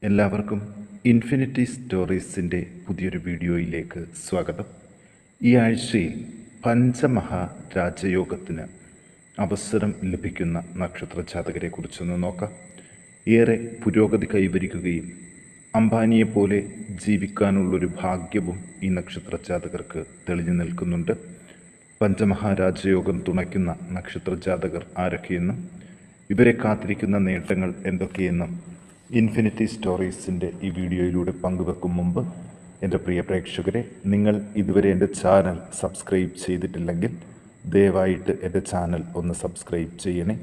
എല്ലാവർക്കും ഇൻഫിനിറ്റി സ്റ്റോറീസിൻ്റെ പുതിയൊരു വീഡിയോയിലേക്ക് സ്വാഗതം. ഈ ആഴ്ചയിൽ പഞ്ചമഹാരാജയോഗത്തിന് അവസരം ലഭിക്കുന്ന നക്ഷത്ര ജാതകരെക്കുറിച്ചൊന്ന് നോക്കാം. ഏറെ പുരോഗതി കൈവരിക്കുകയും അംബാനിയെപ്പോലെ ജീവിക്കാനുള്ളൊരു ഭാഗ്യവും ഈ നക്ഷത്ര ജാതകർക്ക് തെളിഞ്ഞു നിൽക്കുന്നുണ്ട്. പഞ്ചമഹാരാജയോഗം തുണയ്ക്കുന്ന നക്ഷത്ര ജാതകർ ആരൊക്കെയെന്നും ഇവരെ കാത്തിരിക്കുന്ന നേട്ടങ്ങൾ എന്തൊക്കെയെന്നും ഇൻഫിനിറ്റി സ്റ്റോറീസിൻ്റെ ഈ വീഡിയോയിലൂടെ പങ്കുവെക്കും മുമ്പ് എൻ്റെ പ്രിയ പ്രേക്ഷകരെ, നിങ്ങൾ ഇതുവരെ എൻ്റെ ചാനൽ സബ്സ്ക്രൈബ് ചെയ്തിട്ടില്ലെങ്കിൽ ദയവായിട്ട് എൻ്റെ ചാനൽ ഒന്ന് സബ്സ്ക്രൈബ് ചെയ്യണേ.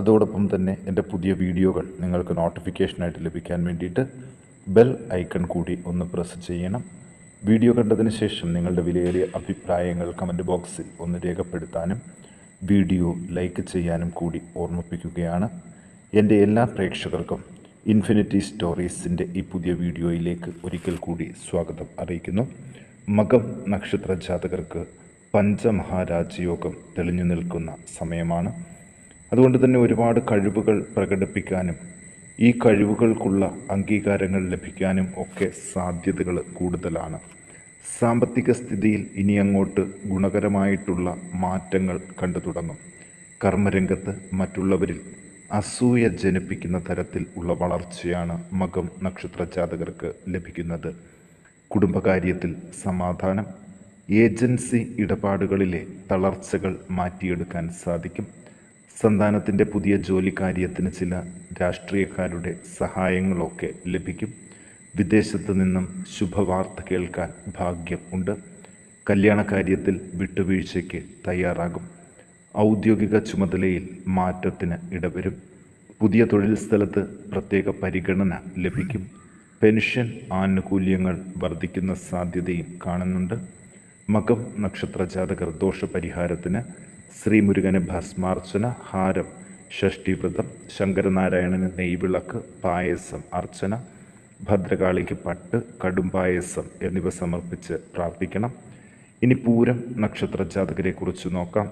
അതോടൊപ്പം തന്നെ എൻ്റെ പുതിയ വീഡിയോകൾ നിങ്ങൾക്ക് നോട്ടിഫിക്കേഷനായിട്ട് ലഭിക്കാൻ വേണ്ടിയിട്ട് ബെൽ ഐക്കൺ കൂടി ഒന്ന് പ്രസ് ചെയ്യണം. വീഡിയോ കണ്ടതിന് ശേഷം നിങ്ങളുടെ വിലയേറിയ അഭിപ്രായങ്ങൾ കമൻറ്റ് ബോക്സിൽ ഒന്ന് രേഖപ്പെടുത്താനും വീഡിയോ ലൈക്ക് ചെയ്യാനും കൂടി ഓർമ്മിപ്പിക്കുകയാണ്. എൻ്റെ എല്ലാ പ്രേക്ഷകർക്കും ഇൻഫിനിറ്റി സ്റ്റോറീസിൻ്റെ ഈ പുതിയ വീഡിയോയിലേക്ക് ഒരിക്കൽ കൂടി സ്വാഗതം അറിയിക്കുന്നു. മകം നക്ഷത്ര ജാതകർക്ക് പഞ്ചമഹാരാജയോഗം തെളിഞ്ഞു നിൽക്കുന്ന സമയമാണ്. അതുകൊണ്ട് തന്നെ ഒരുപാട് കഴിവുകൾ പ്രകടിപ്പിക്കാനും ഈ കഴിവുകൾക്കുള്ള അംഗീകാരങ്ങൾ ലഭിക്കാനും ഒക്കെ സാധ്യതകൾ കൂടുതലാണ്. സാമ്പത്തിക സ്ഥിതിയിൽ ഇനി അങ്ങോട്ട് ഗുണകരമായിട്ടുള്ള മാറ്റങ്ങൾ കണ്ടു തുടങ്ങും. കർമ്മരംഗത്ത് മറ്റുള്ളവരിൽ അസൂയ ജനിപ്പിക്കുന്ന തരത്തിൽ ഉള്ള വളർച്ചയാണ് മകം നക്ഷത്ര ജാതകർക്ക് ലഭിക്കുന്നത്. കുടുംബകാര്യത്തിൽ സമാധാനം, ഏജൻസി ഇടപാടുകളിലെ തളർച്ചകൾ മാറ്റിയെടുക്കാൻ സാധിക്കും. സന്താനത്തിൻ്റെ പുതിയ ജോലി കാര്യത്തിന് ചില രാഷ്ട്രീയക്കാരുടെ സഹായങ്ങളൊക്കെ ലഭിക്കും. വിദേശത്ത് നിന്നും ശുഭവാർത്ത കേൾക്കാൻ ഭാഗ്യം ഉണ്ട്. കല്യാണകാര്യത്തിൽ വിട്ടുവീഴ്ചയ്ക്ക് തയ്യാറാകും. ഔദ്യോഗിക ചുമതലയിൽ മാറ്റത്തിന് ഇടവരും. പുതിയ തൊഴിൽ സ്ഥലത്ത് പ്രത്യേക പരിഗണന ലഭിക്കും. പെൻഷൻ ആനുകൂല്യങ്ങൾ വർദ്ധിക്കുന്ന സാധ്യതയും കാണുന്നുണ്ട്. മകം നക്ഷത്ര ജാതകർ ദോഷപരിഹാരത്തിന് ശ്രീമുരുകന് ഭസ്മാർച്ചന, ഹാരം, ഷഷ്ടിവ്രതം, ശങ്കരനാരായണന് നെയ്വിളക്ക്, പായസം അർച്ചന, ഭദ്രകാളിക്ക് പട്ട്, കടുംപായസം എന്നിവ സമർപ്പിച്ച് പ്രാർത്ഥിക്കണം. ഇനി പൂരം നക്ഷത്ര ജാതകരെക്കുറിച്ച് നോക്കാം.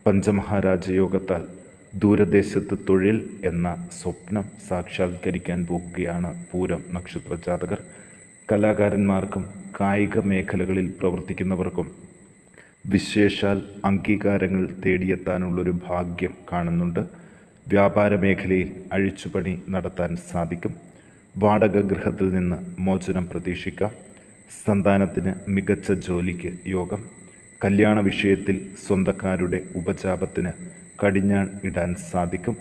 പഞ്ചമഹാരാജയോഗത്താൽ ദൂരദേശത്ത് തൊഴിൽ എന്ന സ്വപ്നം സാക്ഷാത്കരിക്കാൻ പോകുകയാണ് പൂരം നക്ഷത്ര ജാതകർ. കലാകാരന്മാർക്കും കായിക മേഖലകളിൽ പ്രവർത്തിക്കുന്നവർക്കും വിശേഷാൽ അംഗീകാരങ്ങൾ തേടിയെത്താനുള്ളൊരു ഭാഗ്യം കാണുന്നുണ്ട്. വ്യാപാര മേഖലയിൽ അഴിച്ചുപണി നടത്താൻ സാധിക്കും. വാടക ഗൃഹത്തിൽ നിന്ന് മോചനം പ്രതീക്ഷിക്കാം. സന്താനത്തിന് മികച്ച ജോലിക്ക് യോഗം. കല്യാണ വിഷയത്തിൽ സ്വന്തക്കാരുടെ ഉപജാപത്തിന് കടിഞ്ഞാൺ ഇടാൻ സാധിക്കും.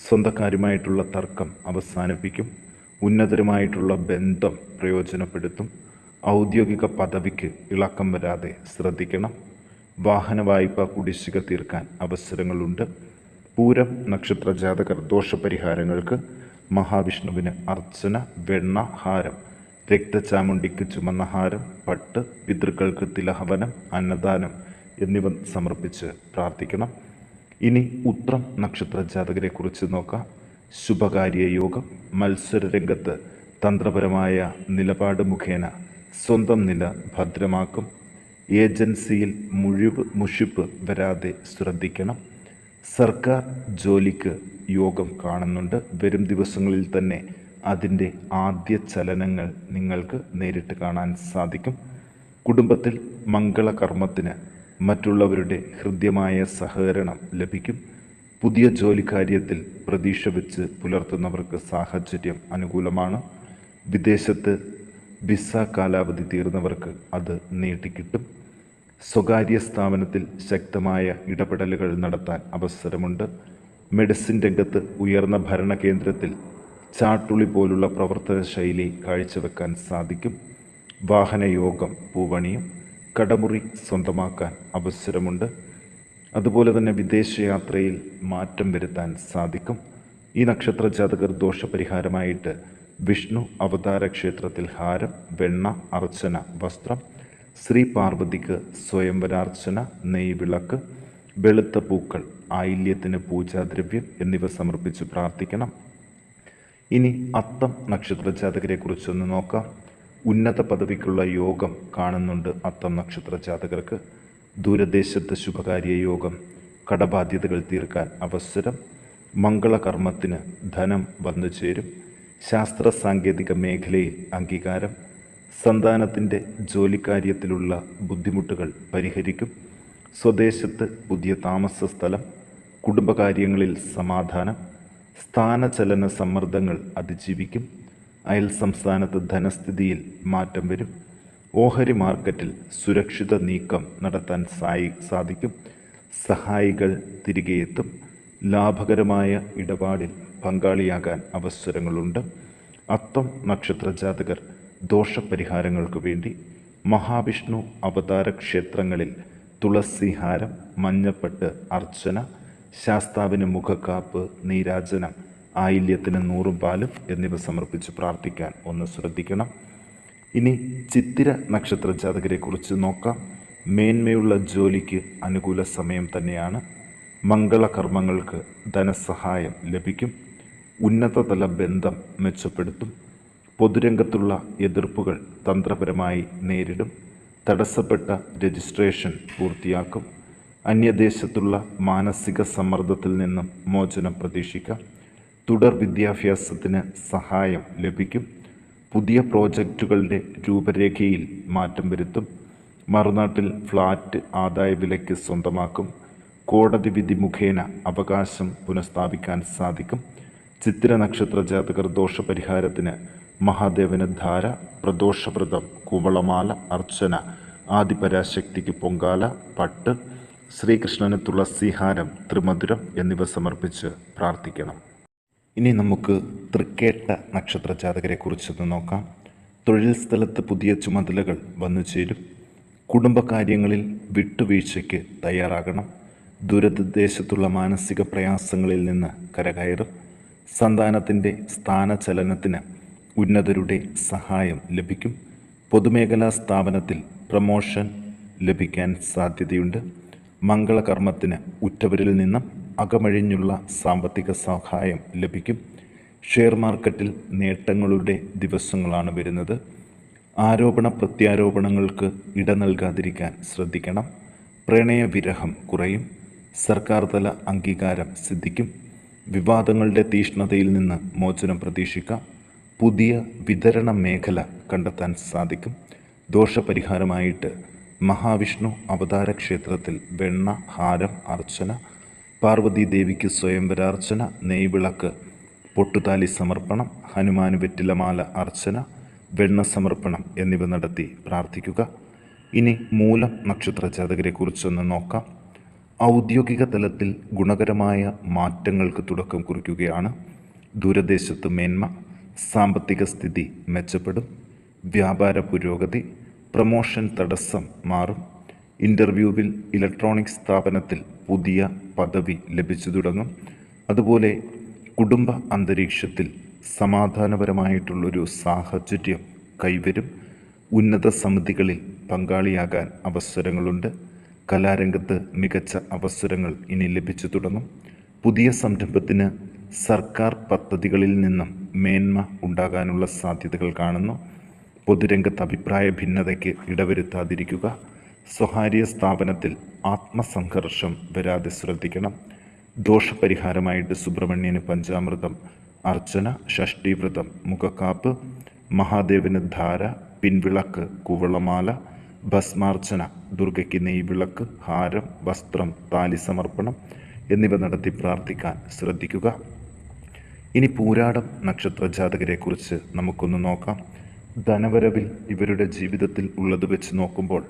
സ്വന്തക്കാരുമായിട്ടുള്ള തർക്കം അവസാനിപ്പിക്കും. ഉന്നതരുമായിട്ടുള്ള ബന്ധം പ്രയോജനപ്പെടുത്തും. ഔദ്യോഗിക പദവിക്ക് ഇളക്കം വരാതെ ശ്രദ്ധിക്കണം. വാഹന വായ്പ കുടിശ്ശിക തീർക്കാൻ അവസരങ്ങളുണ്ട്. പൂരം നക്ഷത്ര ജാതകർ ദോഷപരിഹാരങ്ങൾക്ക് മഹാവിഷ്ണുവിന് അർച്ചന, വെണ്ണ, ഹാരം, രക്തചാമുണ്ടിക്ക് ചുമന്ന ഹാരം, പട്ട്, പിതൃക്കൾക്ക് തിലഹവനം, അന്നദാനം എന്നിവ സമർപ്പിച്ച് പ്രാർത്ഥിക്കണം. ഇനി ഉത്രം നക്ഷത്ര ജാതകരെക്കുറിച്ച് നോക്കാം. ശുഭകാര്യ യോഗം. മത്സരരംഗത്ത് തന്ത്രപരമായ നിലപാട് മുഖേന സ്വന്തം നില ഭദ്രമാക്കും. ഏജൻസിയിൽ മുഷിപ്പ് വരാതെ ശ്രദ്ധിക്കണം. സർക്കാർ ജോലിക്ക് യോഗം കാണുന്നുണ്ട്. വരും ദിവസങ്ങളിൽ തന്നെ അതിൻ്റെ ആദ്യ ചലനങ്ങൾ നിങ്ങൾക്ക് നേരിട്ട് കാണാൻ സാധിക്കും. കുടുംബത്തിൽ മംഗളകർമ്മത്തിന് മറ്റുള്ളവരുടെ ഹൃദ്യമായ സഹകരണം ലഭിക്കും. പുതിയ ജോലിക്കാര്യത്തിൽ പ്രതീക്ഷ വെച്ച് പുലർത്തുന്നവർക്ക് സാഹചര്യം അനുകൂലമാണ്. വിദേശത്ത് വിസ കാലാവധി തീർന്നവർക്ക് അത് നീട്ടിക്കിട്ടും. സ്വകാര്യ സ്ഥാപനത്തിൽ ശക്തമായ ഇടപെടലുകൾ നടത്താൻ അവസരമുണ്ട്. മെഡിസിൻ രംഗത്ത് ഉയർന്ന ഭരണകേന്ദ്രത്തിൽ ചാട്ടുളി പോലുള്ള പ്രവർത്തന ശൈലി കാഴ്ചവെക്കാൻ സാധിക്കും. വാഹനയോഗം പൂവണിയും. കടമുറി സ്വന്തമാക്കാൻ അവസരമുണ്ട്. അതുപോലെ തന്നെ വിദേശയാത്രയിൽ മാറ്റം വരുത്താൻ സാധിക്കും. ഈ നക്ഷത്ര ജാതകർ ദോഷപരിഹാരമായിട്ട് വിഷ്ണു അവതാര ക്ഷേത്രത്തിൽ ഹാരം, വെണ്ണ, അർച്ചന, വസ്ത്രം, ശ്രീ പാർവതിക്ക് സ്വയംവരാർച്ചന, നെയ്വിളക്ക്, വെളുത്ത പൂക്കൾ, ആയില്യത്തിന് പൂജാദ്രവ്യം എന്നിവ സമർപ്പിച്ച് പ്രാർത്ഥിക്കണം. ഇനി അത്തം നക്ഷത്ര ജാതകരെക്കുറിച്ചൊന്ന് നോക്കാം. ഉന്നത പദവിക്കുള്ള യോഗം കാണുന്നുണ്ട് അത്തം നക്ഷത്ര ജാതകർക്ക്. ദൂരദേശത്ത് ശുഭകാര്യ യോഗം. കടബാധ്യതകൾ തീർക്കാൻ അവസരം. മംഗളകർമ്മത്തിന് ധനം വന്നു ചേരും. ശാസ്ത്ര സാങ്കേതിക മേഖലയിൽ അംഗീകാരം, സന്താനത്തിൻ്റെ ജോലിക്കാര്യത്തിലുള്ള ബുദ്ധിമുട്ടുകൾ പരിഹരിക്കും, സ്വദേശത്ത് പുതിയ താമസ സ്ഥലം, കുടുംബകാര്യങ്ങളിൽ സമാധാനം, സ്ഥാനചലന സമ്മർദ്ദങ്ങൾ അതിജീവിക്കും, അയൽ സംസ്ഥാനത്ത് ധനസ്ഥിതിയിൽ മാറ്റം വരും, ഓഹരി മാർക്കറ്റിൽ സുരക്ഷിത നീക്കം നടത്താൻ സാധിക്കും, സഹായികൾ തിരികെ എത്തും, ലാഭകരമായ ഇടപാടിൽ പങ്കാളിയാകാൻ അവസരങ്ങളുണ്ട്. അത്തം നക്ഷത്ര ജാതകർ ദോഷപരിഹാരങ്ങൾക്ക് വേണ്ടി മഹാവിഷ്ണു അവതാര ക്ഷേത്രങ്ങളിൽ തുളസിഹാരം, മഞ്ഞപ്പട്ട് അർച്ചന, ശാസ്താവിന് മുഖക്കാപ്പ്, നീരാജനം, ആയില്യത്തിന് 100 പാലും എന്നിവ സമർപ്പിച്ച് പ്രാർത്ഥിക്കാൻ ഒന്ന് ശ്രദ്ധിക്കണം. ഇനി ചിത്തിര നക്ഷത്ര ജാതകരെക്കുറിച്ച് നോക്കാം. മേന്മയുള്ള ജോലിക്ക് അനുകൂല സമയം തന്നെയാണ്. മംഗളകർമ്മങ്ങൾക്ക് ധനസഹായം ലഭിക്കും, ഉന്നതതല ബന്ധം മെച്ചപ്പെടുത്തും, പൊതുരംഗത്തുള്ള എതിർപ്പുകൾ തന്ത്രപരമായി നേരിടും, തടസ്സപ്പെട്ട രജിസ്ട്രേഷൻ പൂർത്തിയാക്കും, അന്യദേശത്തുള്ള മാനസിക സമ്മർദ്ദത്തിൽ നിന്നും മോചനം പ്രതീക്ഷിക്കാം, തുടർ വിദ്യാഭ്യാസത്തിന് സഹായം ലഭിക്കും, പുതിയ പ്രോജക്റ്റുകളുടെ രൂപരേഖയിൽ മാറ്റം വരുത്തും, മറുനാട്ടിൽ ഫ്ലാറ്റ് ആദായ വിലയ്ക്ക് സ്വന്തമാക്കും, കോടതി വിധി മുഖേന അവകാശം പുനഃസ്ഥാപിക്കാൻ സാധിക്കും. ചിത്തിര നക്ഷത്ര ജാതകർ ദോഷപരിഹാരത്തിന് മഹാദേവന് ധാര, പ്രദോഷവ്രതം, കുവളമാല, അർച്ചന, ആദിപരാശക്തിക്ക് പൊങ്കാല, പട്ട്, ശ്രീകൃഷ്ണന് തുളസിഹാരം, ത്രിമധുരം എന്നിവ സമർപ്പിച്ച് പ്രാർത്ഥിക്കണം. ഇനി നമുക്ക് തൃക്കേട്ട നക്ഷത്ര ജാതകരെക്കുറിച്ചൊന്ന് നോക്കാം. തൊഴിൽ സ്ഥലത്ത് പുതിയ ചുമതലകൾ വന്നു ചേരും, കുടുംബകാര്യങ്ങളിൽ വിട്ടുവീഴ്ചയ്ക്ക് തയ്യാറാകണം, ദൂരദേശത്തുള്ള മാനസിക പ്രയാസങ്ങളിൽ നിന്ന് കരകയറും, സന്താനത്തിൻ്റെ സ്ഥാനചലനത്തിന് ഉന്നതരുടെ സഹായം ലഭിക്കും, പൊതുമേഖലാ സ്ഥാപനത്തിൽ പ്രമോഷൻ ലഭിക്കാൻ സാധ്യതയുണ്ട്, മംഗളകർമ്മത്തിന് ഉറ്റവരിൽ നിന്നും അകമഴിഞ്ഞുള്ള സാമ്പത്തിക സഹായം ലഭിക്കും, ഷെയർ മാർക്കറ്റിൽ നേട്ടങ്ങളുടെ ദിവസങ്ങളാണ് വരുന്നത്, ആരോപണ പ്രത്യാരോപണങ്ങൾക്ക് ഇട നൽകാതിരിക്കാൻ ശ്രദ്ധിക്കണം, പ്രണയവിരഹം കുറയും, സർക്കാർ തല അംഗീകാരം സിദ്ധിക്കും, വിവാദങ്ങളുടെ തീഷ്ണതയിൽ നിന്ന് മോചനം പ്രതീക്ഷിക്കാം, പുതിയ വിതരണ മേഖല കണ്ടെത്താൻ സാധിക്കും. ദോഷപരിഹാരമായിട്ട് മഹാവിഷ്ണു അവതാര ക്ഷേത്രത്തിൽ വെണ്ണ, ഹാരം, അർച്ചന, പാർവതി ദേവിക്ക് സ്വയംവരാർച്ചന, നെയ്വിളക്ക്, പൊട്ടുതാലി സമർപ്പണം, ഹനുമാന് വെറ്റിലമാല അർച്ചന, വെണ്ണ സമർപ്പണം എന്നിവ നടത്തി പ്രാർത്ഥിക്കുക. ഇനി മൂലം നക്ഷത്ര ജാതകരെക്കുറിച്ചൊന്ന് നോക്കാം. ഔദ്യോഗിക തലത്തിൽ ഗുണകരമായ മാറ്റങ്ങൾക്ക് തുടക്കം കുറിക്കുകയാണ്. ദൂരദേശത്ത് മേന്മ, സാമ്പത്തിക സ്ഥിതി മെച്ചപ്പെടും, വ്യാപാര പുരോഗതി, പ്രമോഷൻ തടസ്സം മാറും, ഇൻ്റർവ്യൂവിൽ ഇലക്ട്രോണിക്സ് സ്ഥാപനത്തിൽ പുതിയ പദവി ലഭിച്ചു തുടങ്ങും. അതുപോലെ കുടുംബ അന്തരീക്ഷത്തിൽ സമാധാനപരമായിട്ടുള്ളൊരു സാഹചര്യം കൈവരും, ഉന്നത സമിതികളിൽ പങ്കാളിയാകാൻ അവസരങ്ങളുണ്ട്, കലാരംഗത്ത് മികച്ച അവസരങ്ങൾ ഇനി ലഭിച്ചു തുടങ്ങും, പുതിയ സംരംഭത്തിന് സർക്കാർ പദ്ധതികളിൽ നിന്നും മേന്മ ഉണ്ടാകാനുള്ള സാധ്യതകൾ കാണുന്നു, പൊതുരംഗത്ത് അഭിപ്രായ ഭിന്നതയ്ക്ക് ഇടവരുത്താതിരിക്കുക, സ്വകാര്യ സ്ഥാപനത്തിൽ ആത്മസംഘർഷം വരാതെ ശ്രദ്ധിക്കണം. ദോഷപരിഹാരമായിട്ട് സുബ്രഹ്മണ്യന് പഞ്ചാമൃതം അർച്ചന, ഷഷ്ഠീവ്രതം, മുഖക്കാപ്പ്, മഹാദേവന് ധാര, പിൻവിളക്ക്, കുവളമാല, ഭസ്മാർച്ചന, ദുർഗയ്ക്ക് നെയ്വിളക്ക്, ഹാരം, വസ്ത്രം, താലി സമർപ്പണം എന്നിവ നടത്തി പ്രാർത്ഥിക്കാൻ ശ്രദ്ധിക്കുക. ഇനി പൂരാടം നക്ഷത്ര ജാതകരെക്കുറിച്ച് നമുക്കൊന്ന് നോക്കാം. ധനവരവിൽ ഇവരുടെ ജീവിതത്തിൽ ഉള്ളത് വെച്ച് നോക്കുമ്പോൾ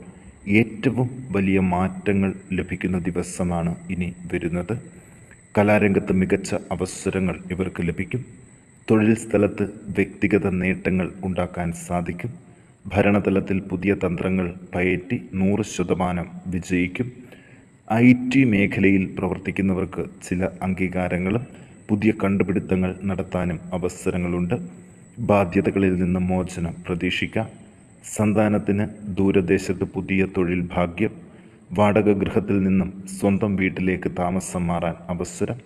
ഏറ്റവും വലിയ മാറ്റങ്ങൾ ലഭിക്കുന്ന ദിവസമാണ് ഇനി വരുന്നത്. കലാരംഗത്ത് മികച്ച അവസരങ്ങൾ ഇവർക്ക് ലഭിക്കും, തൊഴിൽ സ്ഥലത്ത് വ്യക്തിഗത നേട്ടങ്ങൾ ഉണ്ടാക്കാൻ സാധിക്കും, ഭരണതലത്തിൽ പുതിയ തന്ത്രങ്ങൾ പയറ്റി 100% വിജയിക്കും, IT മേഖലയിൽ പ്രവർത്തിക്കുന്നവർക്ക് ചില അംഗീകാരങ്ങളും പുതിയ കണ്ടുപിടുത്തങ്ങൾ നടത്താനും അവസരങ്ങളുണ്ട്, ബാധ്യതകളിൽ നിന്ന് മോചനം പ്രതീക്ഷിക്കാം, സന്താനത്തിന് ദൂരദേശത്ത് പുതിയ തൊഴിൽ ഭാഗ്യം, വാടക ഗൃഹത്തിൽ നിന്നും സ്വന്തം വീട്ടിലേക്ക് താമസം മാറാൻ അവസരം,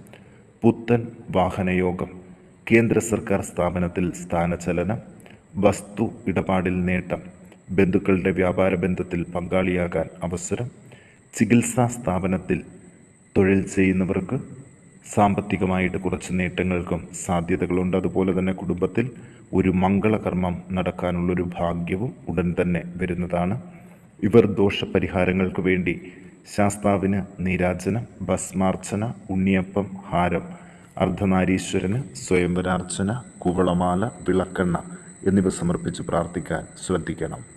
പുത്തൻ വാഹനയോഗം, കേന്ദ്ര സർക്കാർ സ്ഥാപനത്തിൽ സ്ഥാനചലനം, വസ്തു ഇടപാടിൽ നേട്ടം, ബന്ധുക്കളുടെ വ്യാപാര ബന്ധത്തിൽ പങ്കാളിയാകാൻ അവസരം, ചികിത്സാ സ്ഥാപനത്തിൽ തൊഴിൽ ചെയ്യുന്നവർക്ക് സാമ്പത്തികമായിട്ട് കുറച്ച് നേട്ടങ്ങൾക്കും സാധ്യതകളുണ്ട്. അതുപോലെ തന്നെ കുടുംബത്തിൽ ഒരു മംഗളകർമ്മം നടക്കാനുള്ളൊരു ഭാഗ്യവും ഉടൻ തന്നെ വരുന്നതാണ്. ഇവർ ദോഷപരിഹാരങ്ങൾക്ക് വേണ്ടി ശാസ്താവിന് നീരാജനം, ഭസ്മാർച്ചന, ഉണ്ണിയപ്പം, ഹാരം, അർദ്ധനാരീശ്വരന് സ്വയംവരാർച്ചന, കുവളമാല, വിളക്കെണ്ണ എന്നിവ സമർപ്പിച്ച് പ്രാർത്ഥിക്കാൻ ശ്രദ്ധിക്കണം.